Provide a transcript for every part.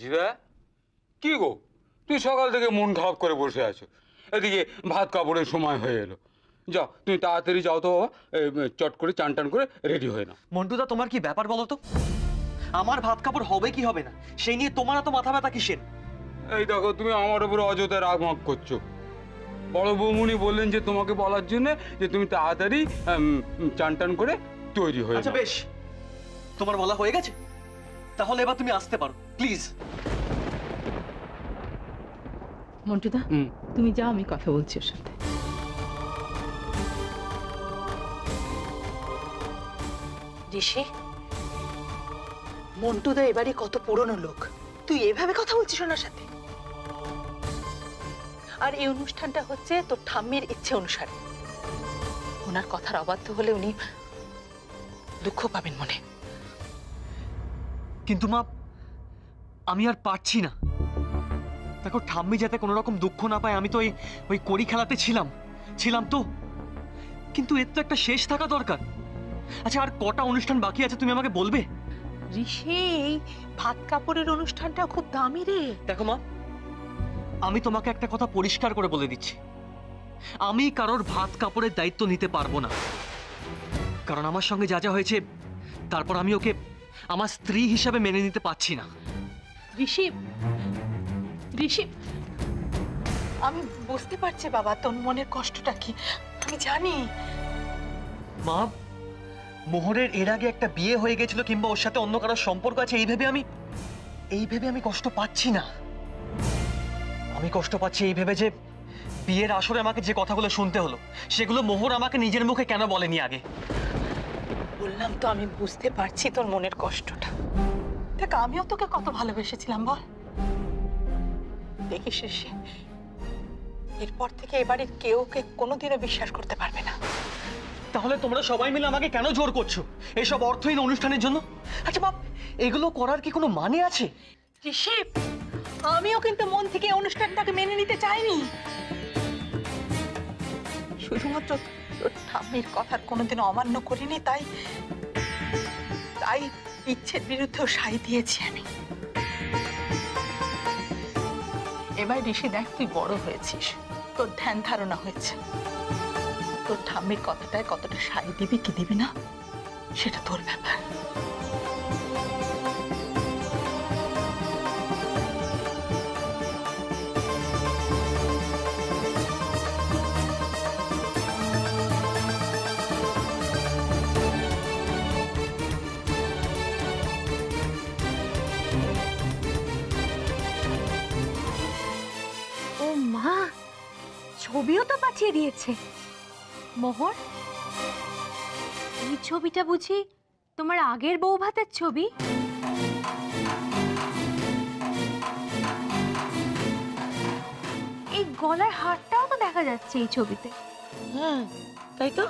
ঋষিদা, কি গো তুই সকাল থেকে মন খারাপ করে বসে আছো, এদিকে ভাত কাপড়ের সময় হয়ে এলো। যাও তুমি তাড়াতাড়ি যাও তো বাবা, চট করে চান টান করে রেডি হয়ে নাও। মন্টুদা, তোমার কি ব্যাপার বলো তো? আমার ভাত কাপড় হবে কি হবে না সেই নিয়ে তোমার এত মাথা ব্যথা কিসের? এই দেখো তুমি আমার উপরে অযথা রাগমাগ করছো। বড় বৌমুনি বললেন যে তোমাকে বলার জন্য যে তুমি তাড়াতাড়ি চান টান করে তৈরি হয়ে আচ্ছা যাও। বেশ, তোমার বলা হয়ে গেছে, তাহলে এবার তুমি আসতে পারো প্লিজ। মন্টুদা, তুমি যাও, আমি কথা বলছি ওর সাথে। ঋষি, মন্টুদা এবারে কত পুরনো লোক, তুই এভাবে কথা বলছিস ওনার সাথে? আর এই অনুষ্ঠানটা হচ্ছে তোর ঠাম্মির ইচ্ছে অনুসারে। ওনার কথার অবাধ্য হলে উনি দুঃখ পাবেন মনে। কিন্তু মা, আমি আর পারছি না। দেখো, ঠাম্মি যাতে কোনো রকম দুঃখ না পায়, আমি তো ওই কড়ি খেলাতে ছিলাম তো, কিন্তু এর তো একটা শেষ থাকা দরকার। আচ্ছা, আর কটা অনুষ্ঠান বাকি আছে তুমি আমাকে বলবে? ঋষি, এই ভাত কাপড়ের অনুষ্ঠানটা খুব দামি রে। দেখো মা, আমি তোমাকে একটা কথা পরিষ্কার করে বলে দিচ্ছি, আমি কারোর ভাত কাপড়ের দায়িত্ব নিতে পারবো না। কারণ আমার সঙ্গে যা যা হয়েছে, তারপর আমি ওকে আমার স্ত্রী হিসাবে মেনে নিতে পারছি না। ঋষি, ঋষি, আমি বুঝতে পারছি বাবা তোর মনের কষ্টটা কি, আমি জানি। মা, মোহরের এর আগে একটা বিয়ে হয়ে গেছিল কিংবা ওর সাথে অন্য কারোর সম্পর্ক আছে, এই ভেবে আমি কষ্ট পাচ্ছি না। আমি কষ্ট পাচ্ছি এই ভেবে যে বিয়ের আসরে আমাকে যে কথাগুলো শুনতে হলো, সেগুলো মোহর আমাকে নিজের মুখে কেন বলেনি আগে। বললাম তো, আমি বুঝতে পারছি তোর মনের কষ্টটা। দেখ, আমিও তোকে কত ভালোবেসেছিলাম বল। দেখিস ঋষি, এরপর থেকে এবারে কেউ কে কোনোদিনও বিশ্বাস করতে পারবে না। তাহলে তোমরা সবাই মিলে আমাকে কেন জোর করছো এইসব অর্থহীন অনুষ্ঠানের জন্য? আচ্ছা বাপ, এগুলো করার কি কোনো মানে আছে? ঋষি, আমিও কিন্তু মন থেকে এই অনুষ্ঠানটাকে মেনে নিতে চাইনি। শুধুমাত্র তোর ঠাম্মির কথা কোনোদিনও অমান্য করিনি, তাই ইচ্ছের বিরুদ্ধেও সাই দিয়েছি আমি। এবার ঋষি দেখ, তুই বড় হয়েছিস, তোর ধ্যান ধারণা হয়েছে। তোর ঠাম্মির কথাটায় কতটা সাই দিবি কি দিবি না সেটা তোর ব্যাপার। ও মা, ছবিও তো পাঠিয়ে দিয়েছে মোহর। এই ছবিটা বুঝি তোমার আগের বউ ভাতের ছবি? এই গলার হারটাও তো দেখা যাচ্ছে এই ছবিতে। হ্যাঁ, তাই তো।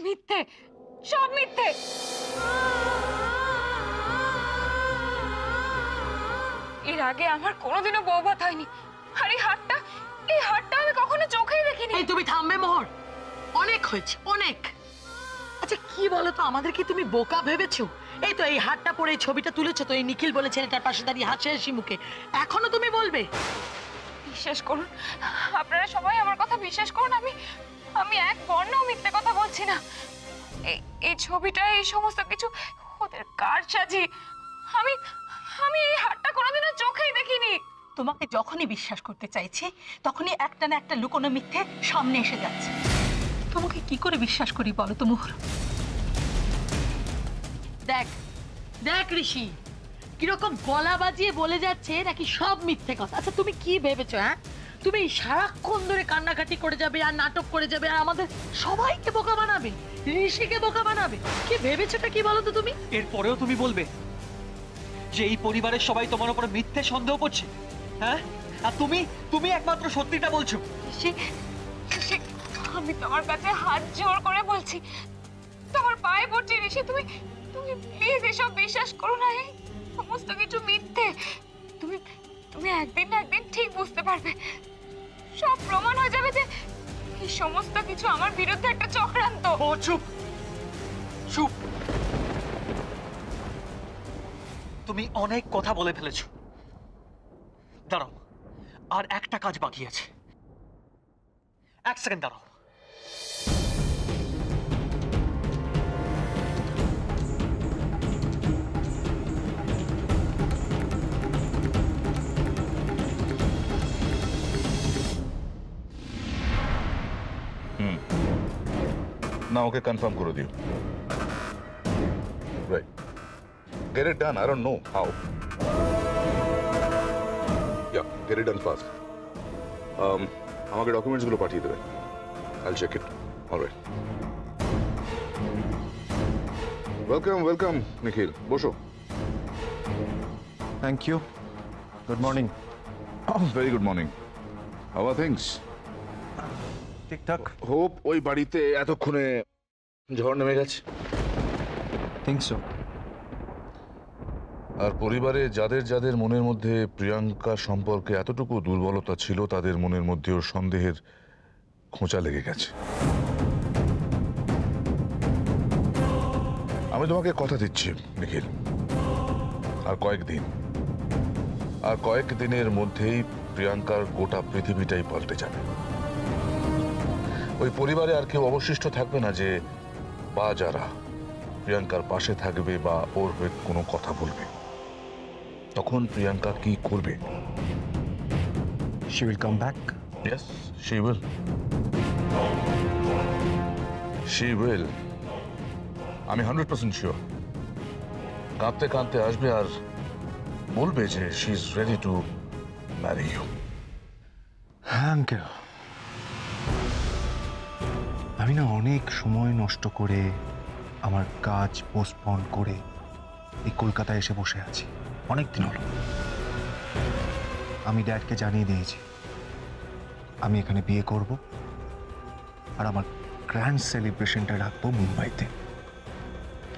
মিথ্যে, সব মিথ্যে। এর আগে আমার কোনোদিনও বউ ভাত হয়নি। আর এই হারটা আমি কখনো চোখেই দেখিনি। এই তুমি থামবে মোহর, অনেক হয়েছে অনেক। আচ্ছা কি বলো তো, আমাদের কি তুমি বোকা ভেবেছো? এই তো এই হাতটা পরে এই ছবিটা তুলেছো তো এই নিখিল বলে ছেলেটার পাশে দাঁড়িয়ে হাসি হাসি মুখে, এখনো তুমি বলবে? বিশ্বাস করুন, আপনারা সবাই আমার কথা বিশ্বাস করুন, আমি এক বর্ণও মিথ্যে কথা বলছি না। এই ছবিটা, এই সমস্ত কিছু ওদের কারসাজি। আমি এই হারটা কোনোদিনও চোখেই দেখিনি। তোমাকে যখনই বিশ্বাস করতে চাইছি তখনই একটা না একটা লুকোনো মিথ্যে সামনে এসে যাচ্ছে। তোমাকে কি করে বিশ্বাস করি বলো তো মোহর? দেখ দেখ ঋষি, কিরকম গলা বাজিয়ে বলে যাচ্ছে নাকি সব মিথ্যে কথা। আচ্ছা তুমি কি ভেবেছো? হ্যাঁ, তুমি সারাক্ষণ ধরে কান্নাকাটি করে যাবে আর নাটক করে যাবে আর আমাদের সবাইকে বোকা বানাবে, ঋষিকে বোকা বানাবে? কি ভেবেছোটা কি বলো তো তুমি? এরপরেও তুমি বলবে যে এই পরিবারের সবাই তোমার উপর মিথ্যে সন্দেহ করছে? হ্যাঁ, আর তুমি একমাত্র সত্যিটা বলছো। আমি তোমার কাছে হাত জোর করে বলছি, তোমার পায়ে পড়ছি ঋষি, তুমি প্লিজ এসব বিশ্বাস করো না। এই সমস্ত কিছু মিথ্যে। তুমি একদিন না একদিন ঠিক বুঝতে পারবে। সব প্রমাণ হয়ে যাবে যে এই সমস্ত কিছু আমার বিরুদ্ধে একটা চক্রান্ত। ও চুপ চুপ, তুমি অনেক কথা বলে ফেলেছো। দাঁড়াও, আর একটা কাজ বাকি আছে। এক সেকেন্ড দাঁড়াও। না, ওকে কনফার্ম করে দিও। Right, get it done. I don't know how. Yeah, get it done fast. আমাকে ডকুমেন্টসগুলো পাঠিয়ে দেবে। I'll check it. Alright. Welcome welcome Nikhil, বসো। Thank you. Good morning. Very good morning. How are things? ঠিকঠাক। হোপ ওই বাড়িতে এতক্ষণে ঝড় নেমে গেছে। Think so. আর পরিবারে যাদের যাদের মনের মধ্যে প্রিয়াঙ্কা সম্পর্কে এতটুকু দুর্বলতা ছিল, তাদের মনের মধ্যেও সন্দেহের খোঁচা লেগে গেছে। আমি তোমাকে কথা দিচ্ছি নিখিল, আর কয়েকদিনের মধ্যেই প্রিয়াঙ্কার গোটা পৃথিবীটাই পাল্টে যাবে। ওই পরিবারে আর কেউ অবশিষ্ট থাকবে না যে বা যারা প্রিয়াঙ্কার পাশে থাকবে বা ওর হয়ে কোনো কথা বলবে। তখন প্রিয়াঙ্কা কি করবে? She will come back. Yes, she will. She will. আমি 100% শিওর। কাঁদতে কাঁদতে আসবে আর বলবে যে she is ready to marry you. হ্যাঁ আঙ্কেল, আমি না অনেক সময় নষ্ট করে আমার কাজ পোস্টপোন করে এই কলকাতায় এসে বসে আছি অনেক দিন হলো। আমি ড্যাডকে জানিয়ে দিয়েছি আমি এখানে বিয়ে করব আর আমার গ্র্যান্ড সেলিব্রেশনটা রাখবো মুম্বাইতে।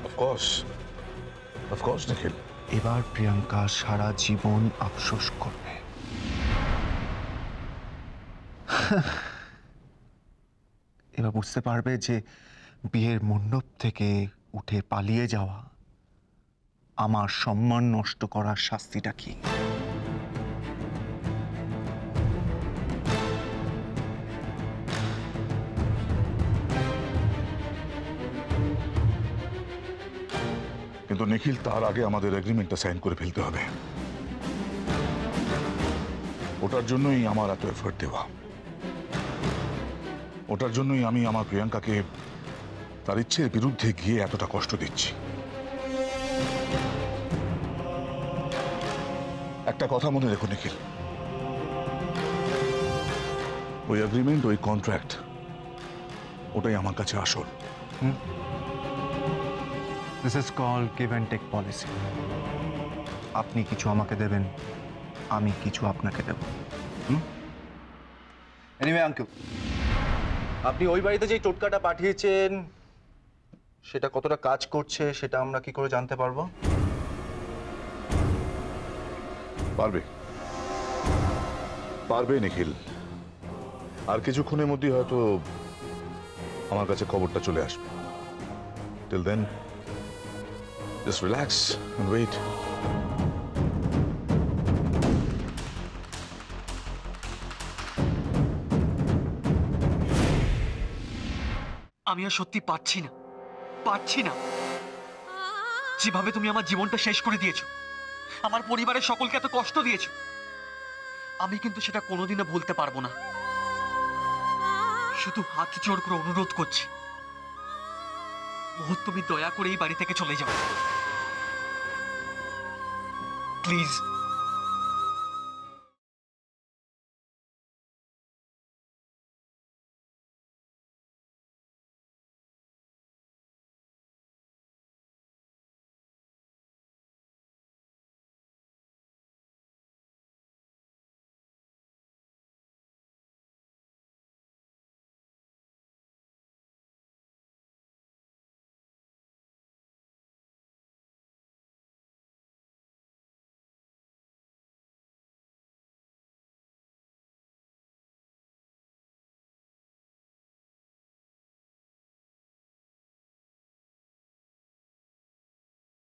Of course, নিখিল। এবার প্রিয়াঙ্কা সারা জীবন আফসোস করবে। এবার বুঝতে পারবে যে বিয়ের মণ্ডপ থেকে উঠে পালিয়ে যাওয়া আমার সম্মান নষ্ট করার শাস্তিটা কি। কিন্তু নিখিল, তার আগে আমাদের এগ্রিমেন্টটা সাইন করে ফেলতে হবে। ওটার জন্যই আমার এত এফর্ট দেওয়া। ওটার জন্যই আমি আমার প্রিয়াঙ্কাকে তার ইচ্ছের বিরুদ্ধে গিয়ে এতটা কষ্ট দিচ্ছি। একটা কথা মনে রেখো নিখিল, ওই এগ্রিমেন্ট, ওই কন্ট্রাক্ট, ওটাই আমার কাছে আসল। This is called give and take policy. আপনি কিছু আমাকে দেবেন, আমি কিছু আপনাকে দেব। এনিওয়ে আঙ্কেল, আপনি ওই বাড়িতে যে টোটকাটা পাঠিয়েছেন সেটা কতটা কাজ করছে সেটা আমরা কি করে জানতে পারবো? পারবে নিখিল। আর কিছুক্ষণের মধ্যেই হয়তো আমার কাছে খবরটা চলে আসবে। Till then just relax and wait. আমি আর সত্যি পারছি না। যেভাবে তুমি আমার জীবনটা শেষ করে দিয়েছো, আমার পরিবারের সকলকে এত কষ্ট দিয়েছো, আমি কিন্তু সেটা কোনোদিনও ভুলতে পারবো না। শুধু হাত জোড় করে অনুরোধ করছি, মোহর তুমি দয়া করে এই বাড়ি থেকে চলে যাও প্লিজ।